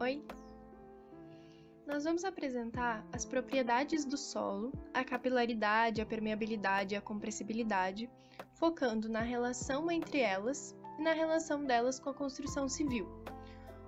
Oi! Nós vamos apresentar as propriedades do solo, a capilaridade, a permeabilidade e a compressibilidade, focando na relação entre elas e na relação delas com a construção civil.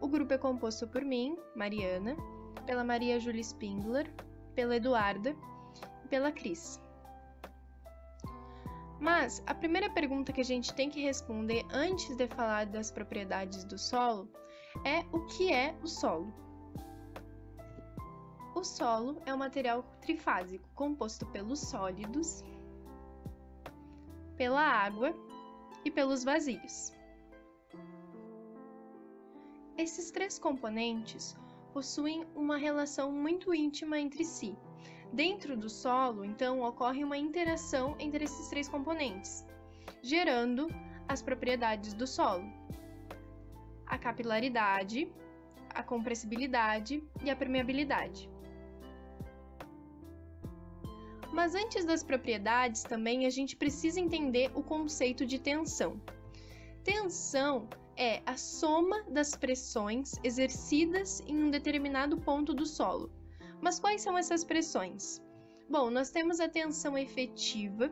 O grupo é composto por mim, Mariana, pela Maria Júlia Spindler, pela Eduarda e pela Cris. Mas a primeira pergunta que a gente tem que responder antes de falar das propriedades do solo é o que é o solo. O solo é um material trifásico composto pelos sólidos, pela água e pelos vazios. Esses três componentes possuem uma relação muito íntima entre si. Dentro do solo, então, ocorre uma interação entre esses três componentes, gerando as propriedades do solo: a capilaridade, a compressibilidade e a permeabilidade. Mas antes das propriedades também a gente precisa entender o conceito de tensão. Tensão é a soma das pressões exercidas em um determinado ponto do solo. Mas quais são essas pressões? Bom, nós temos a tensão efetiva,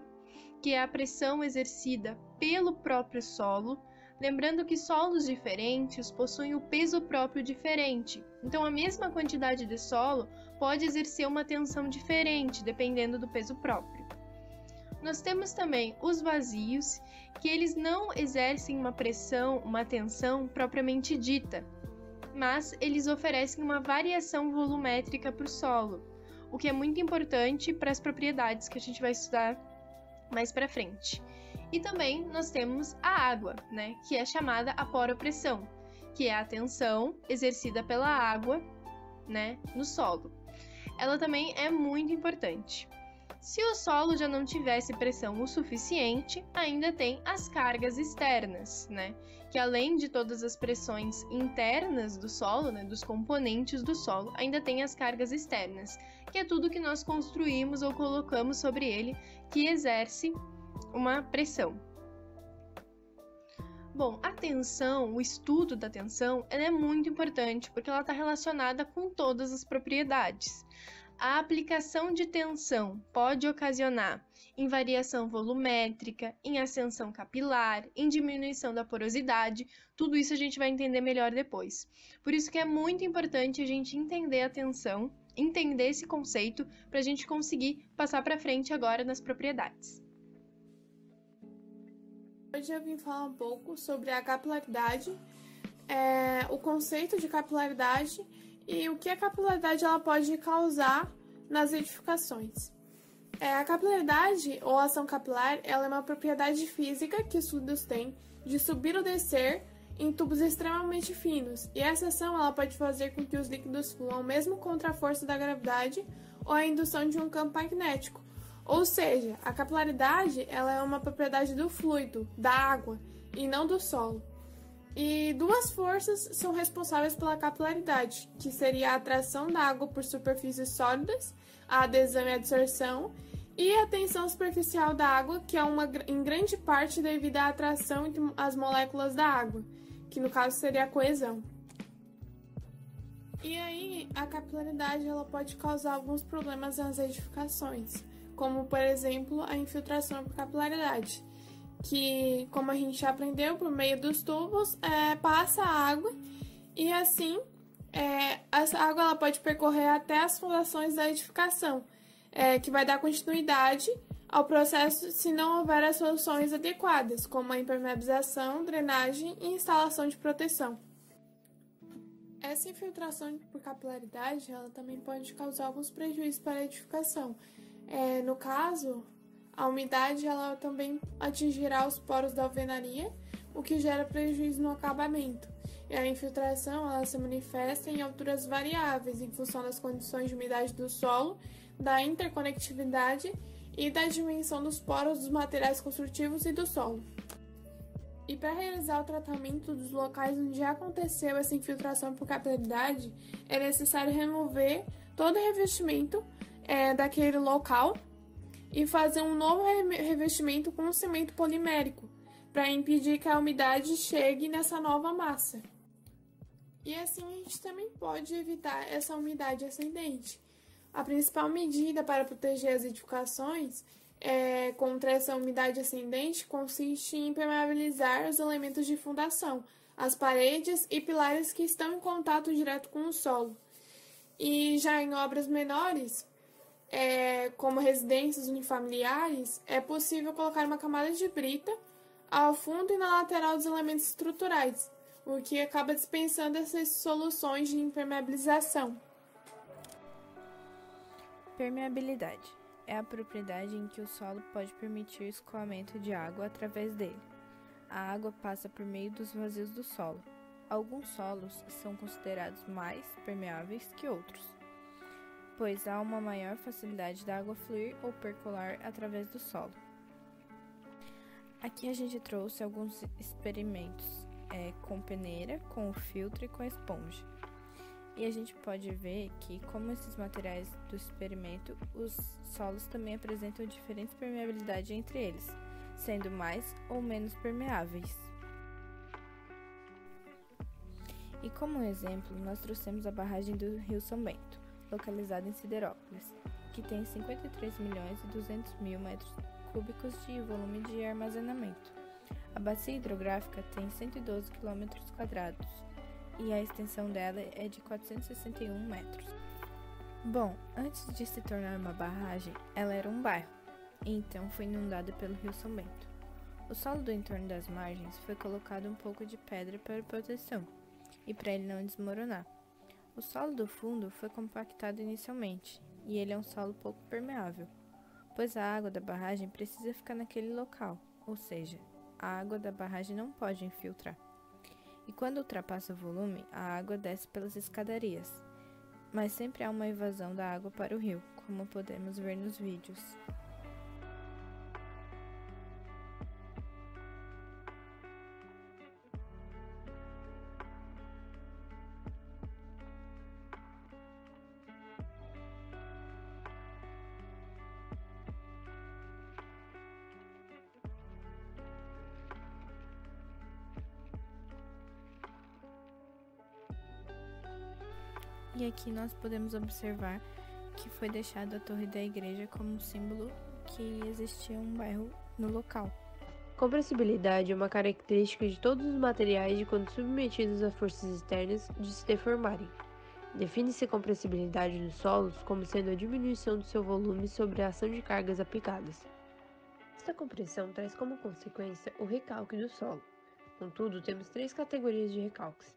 que é a pressão exercida pelo próprio solo, lembrando que solos diferentes possuem o peso próprio diferente. Então, a mesma quantidade de solo pode exercer uma tensão diferente, dependendo do peso próprio. Nós temos também os vazios, que eles não exercem uma pressão, uma tensão propriamente dita, mas eles oferecem uma variação volumétrica para o solo, o que é muito importante para as propriedades que a gente vai estudar mais para frente. E também nós temos a água, que é chamada a poropressão, que é a tensão exercida pela água, no solo. Ela também é muito importante. Se o solo já não tivesse pressão o suficiente, ainda tem as cargas externas, que além de todas as pressões internas do solo, dos componentes do solo, ainda tem as cargas externas, que é tudo que nós construímos ou colocamos sobre ele que exerce uma pressão. Bom, a tensão, o estudo da tensão, ela é muito importante porque ela está relacionada com todas as propriedades. A aplicação de tensão pode ocasionar em variação volumétrica, em ascensão capilar, em diminuição da porosidade. Tudo isso a gente vai entender melhor depois. Por isso que é muito importante a gente entender a tensão, entender esse conceito, para a gente conseguir passar para frente agora nas propriedades. Hoje eu vim falar um pouco sobre a capilaridade, o conceito de capilaridade e o que a capilaridade ela pode causar nas edificações. A capilaridade ou ação capilar ela é uma propriedade física que os fluidos têm de subir ou descer em tubos extremamente finos, e essa ação ela pode fazer com que os líquidos fluam mesmo contra a força da gravidade ou a indução de um campo magnético. Ou seja, a capilaridade ela é uma propriedade do fluido, da água, e não do solo. E duas forças são responsáveis pela capilaridade, que seria a atração da água por superfícies sólidas, a adesão e a adsorção, e a tensão superficial da água, que é em grande parte devido à atração entre as moléculas da água, que no caso seria a coesão. E aí, a capilaridade ela pode causar alguns problemas nas edificações, como, por exemplo, a infiltração por capilaridade, que, como a gente já aprendeu, por meio dos tubos, passa a água e, assim, essa água ela pode percorrer até as fundações da edificação, que vai dar continuidade ao processo se não houver as soluções adequadas, como a impermeabilização, drenagem e instalação de proteção. Essa infiltração por capilaridade ela também pode causar alguns prejuízos para a edificação. No caso, a umidade ela também atingirá os poros da alvenaria, o que gera prejuízo no acabamento. E a infiltração ela se manifesta em alturas variáveis em função das condições de umidade do solo, da interconectividade e da dimensão dos poros dos materiais construtivos e do solo. E para realizar o tratamento dos locais onde já aconteceu essa infiltração por capilaridade, é necessário remover todo o revestimento daquele local e fazer um novo revestimento com cimento polimérico, para impedir que a umidade chegue nessa nova massa. E assim a gente também pode evitar essa umidade ascendente. A principal medida para proteger as edificações contra essa umidade ascendente consiste em impermeabilizar os elementos de fundação, as paredes e pilares que estão em contato direto com o solo. E já em obras menores, como residências unifamiliares, é possível colocar uma camada de brita ao fundo e na lateral dos elementos estruturais, o que acaba dispensando essas soluções de impermeabilização. Permeabilidade é a propriedade em que o solo pode permitir o escoamento de água através dele. A água passa por meio dos vazios do solo. Alguns solos são considerados mais permeáveis que outros, pois há uma maior facilidade da água fluir ou percolar através do solo. Aqui a gente trouxe alguns experimentos com peneira, com o filtro e com a esponja. E a gente pode ver que, como esses materiais do experimento, os solos também apresentam diferentes permeabilidades entre eles, sendo mais ou menos permeáveis. E como exemplo, nós trouxemos a barragem do Rio São Bento, localizada em Siderópolis, que tem 53.200.000 metros cúbicos de volume de armazenamento. A bacia hidrográfica tem 112 km² e a extensão dela é de 461 metros. Bom, antes de se tornar uma barragem, ela era um bairro, e então foi inundada pelo Rio São Bento. O solo do entorno das margens foi colocado um pouco de pedra para proteção e para ele não desmoronar. O solo do fundo foi compactado inicialmente, e ele é um solo pouco permeável, pois a água da barragem precisa ficar naquele local, ou seja, a água da barragem não pode infiltrar. E quando ultrapassa o volume, a água desce pelas escadarias, mas sempre há uma evasão da água para o rio, como podemos ver nos vídeos. E aqui nós podemos observar que foi deixada a torre da igreja como símbolo que existia um bairro no local. Compressibilidade é uma característica de todos os materiais de quando submetidos a forças externas de se deformarem. Define-se a compressibilidade dos solos como sendo a diminuição do seu volume sobre a ação de cargas aplicadas. Esta compressão traz como consequência o recalque do solo. Contudo, temos três categorias de recalques: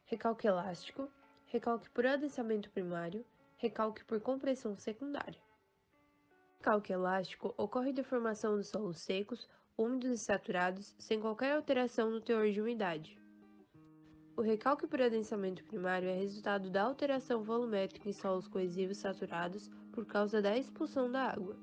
recalque elástico, recalque por adensamento primário, recalque por compressão secundária. O recalque elástico ocorre da formação dos solos secos, úmidos e saturados, sem qualquer alteração no teor de umidade. O recalque por adensamento primário é resultado da alteração volumétrica em solos coesivos saturados por causa da expulsão da água.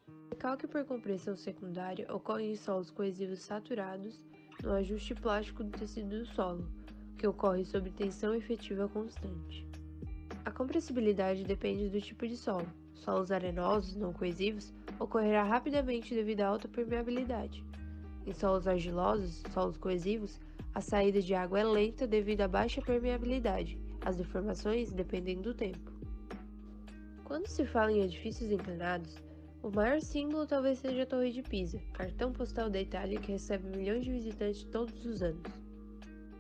O recalque por compressão secundária ocorre em solos coesivos saturados no ajuste plástico do tecido do solo, que ocorre sob tensão efetiva constante. A compressibilidade depende do tipo de solo. Solos arenosos, não coesivos, ocorrerá rapidamente devido à alta permeabilidade. Em solos argilosos, solos coesivos, a saída de água é lenta devido à baixa permeabilidade. As deformações dependem do tempo. Quando se fala em edifícios inclinados, o maior símbolo talvez seja a Torre de Pisa, cartão postal da Itália que recebe milhões de visitantes todos os anos.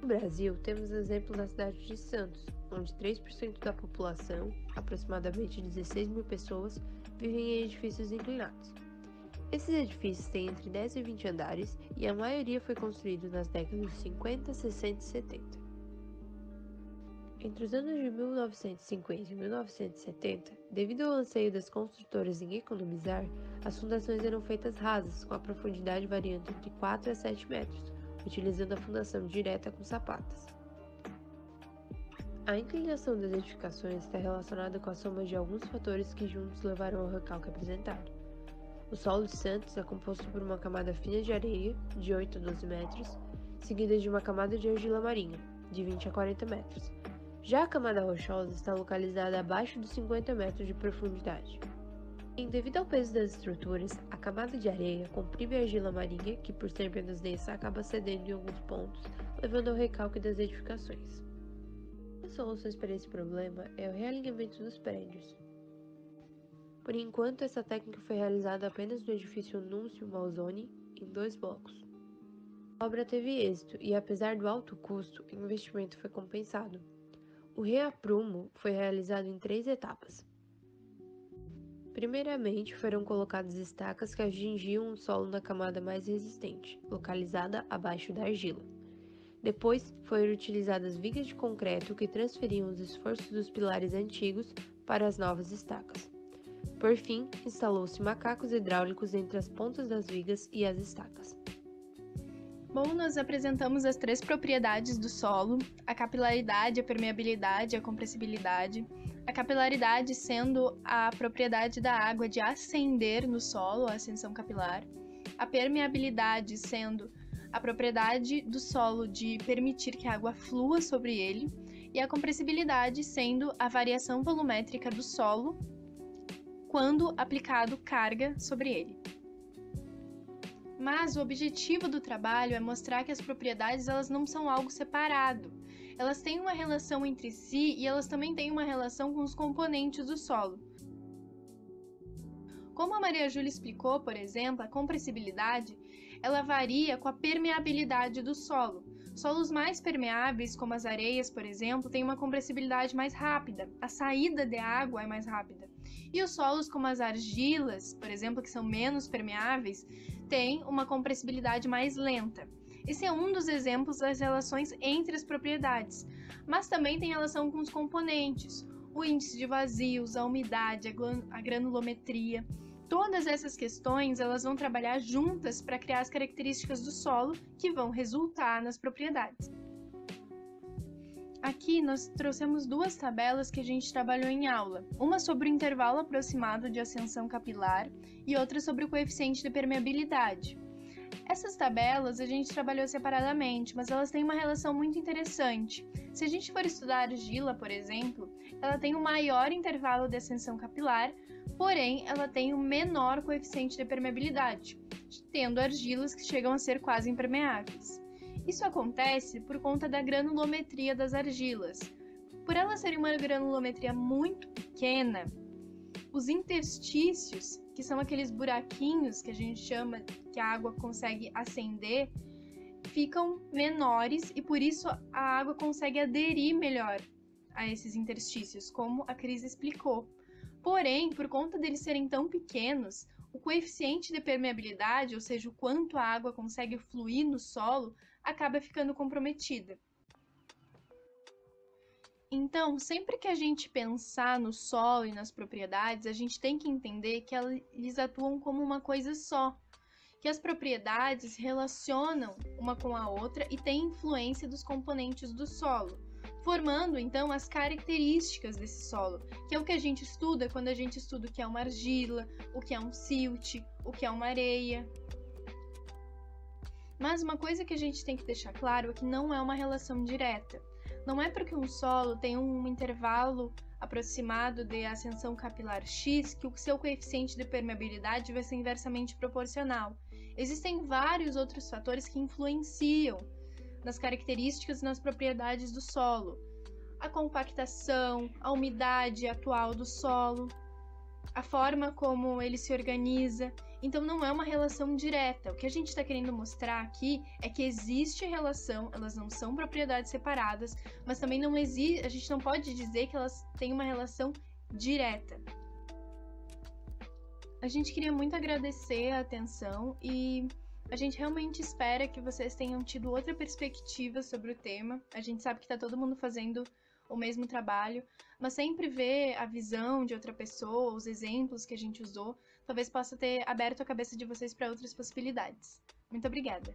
No Brasil, temos exemplos na cidade de Santos, onde 3% da população, aproximadamente 16.000 pessoas, vivem em edifícios inclinados. Esses edifícios têm entre 10 e 20 andares e a maioria foi construído nas décadas de 50, 60 e 70. Entre os anos de 1950 e 1970, devido ao anseio das construtoras em economizar, as fundações eram feitas rasas, com a profundidade variando entre 4 a 7 metros, utilizando a fundação direta com sapatas. A inclinação das edificações está relacionada com a soma de alguns fatores que juntos levaram ao recalque apresentado. O solo de Santos é composto por uma camada fina de areia, de 8 a 12 metros, seguida de uma camada de argila marinha, de 20 a 40 metros. Já a camada rochosa está localizada abaixo dos 50 metros de profundidade. Devido ao peso das estruturas, a camada de areia comprime a argila marinha, que por ser menos densa acaba cedendo em alguns pontos, levando ao recalque das edificações. das soluções para esse problema é o realinhamento dos prédios. Por enquanto, essa técnica foi realizada apenas no edifício Núncio Malzoni, em 2 blocos. A obra teve êxito e, apesar do alto custo, o investimento foi compensado. O reaprumo foi realizado em 3 etapas. Primeiramente, foram colocadas estacas que atingiam o solo na camada mais resistente, localizada abaixo da argila. Depois, foram utilizadas vigas de concreto que transferiam os esforços dos pilares antigos para as novas estacas. Por fim, instalou-se macacos hidráulicos entre as pontas das vigas e as estacas. Bom, nós apresentamos as 3 propriedades do solo: a capilaridade, a permeabilidade e a compressibilidade. A capilaridade sendo a propriedade da água de ascender no solo, a ascensão capilar. A permeabilidade sendo a propriedade do solo de permitir que a água flua sobre ele. E a compressibilidade sendo a variação volumétrica do solo quando aplicado carga sobre ele. Mas o objetivo do trabalho é mostrar que as propriedades elas não são algo separado. Elas têm uma relação entre si e elas também têm uma relação com os componentes do solo. Como a Maria Júlia explicou, por exemplo, a compressibilidade ela varia com a permeabilidade do solo. Solos mais permeáveis, como as areias, por exemplo, têm uma compressibilidade mais rápida, a saída de água é mais rápida. E os solos como as argilas, por exemplo, que são menos permeáveis, têm uma compressibilidade mais lenta. Esse é um dos exemplos das relações entre as propriedades, mas também tem relação com os componentes, o índice de vazios, a umidade, a granulometria. Todas essas questões elas vão trabalhar juntas para criar as características do solo que vão resultar nas propriedades. Aqui nós trouxemos 2 tabelas que a gente trabalhou em aula, uma sobre o intervalo aproximado de ascensão capilar e outra sobre o coeficiente de permeabilidade. Essas tabelas a gente trabalhou separadamente, mas elas têm uma relação muito interessante. Se a gente for estudar a argila, por exemplo, ela tem um maior intervalo de ascensão capilar, porém ela tem um menor coeficiente de permeabilidade, tendo argilas que chegam a ser quase impermeáveis. Isso acontece por conta da granulometria das argilas. Por elas serem uma granulometria muito pequena, os interstícios, que são aqueles buraquinhos que a gente chama que a água consegue ascender, ficam menores e por isso a água consegue aderir melhor a esses interstícios, como a Cris explicou. Porém, por conta deles serem tão pequenos, o coeficiente de permeabilidade, ou seja, o quanto a água consegue fluir no solo, acaba ficando comprometida. Então, sempre que a gente pensar no solo e nas propriedades, a gente tem que entender que eles atuam como uma coisa só, que as propriedades se relacionam uma com a outra e têm influência dos componentes do solo, formando então as características desse solo, que é o que a gente estuda quando a gente estuda o que é uma argila, o que é um silt, o que é uma areia. Mas uma coisa que a gente tem que deixar claro é que não é uma relação direta. Não é porque um solo tem um intervalo aproximado de ascensão capilar X que o seu coeficiente de permeabilidade vai ser inversamente proporcional. Existem vários outros fatores que influenciam nas características e nas propriedades do solo. A compactação, a umidade atual do solo, a forma como ele se organiza. Então não é uma relação direta. O que a gente está querendo mostrar aqui é que existe relação, elas não são propriedades separadas, mas também não existe, a gente não pode dizer que elas têm uma relação direta. A gente queria muito agradecer a atenção e a gente realmente espera que vocês tenham tido outra perspectiva sobre o tema. A gente sabe que está todo mundo fazendo o mesmo trabalho, mas sempre ver a visão de outra pessoa, os exemplos que a gente usou, talvez possa ter aberto a cabeça de vocês para outras possibilidades. Muito obrigada!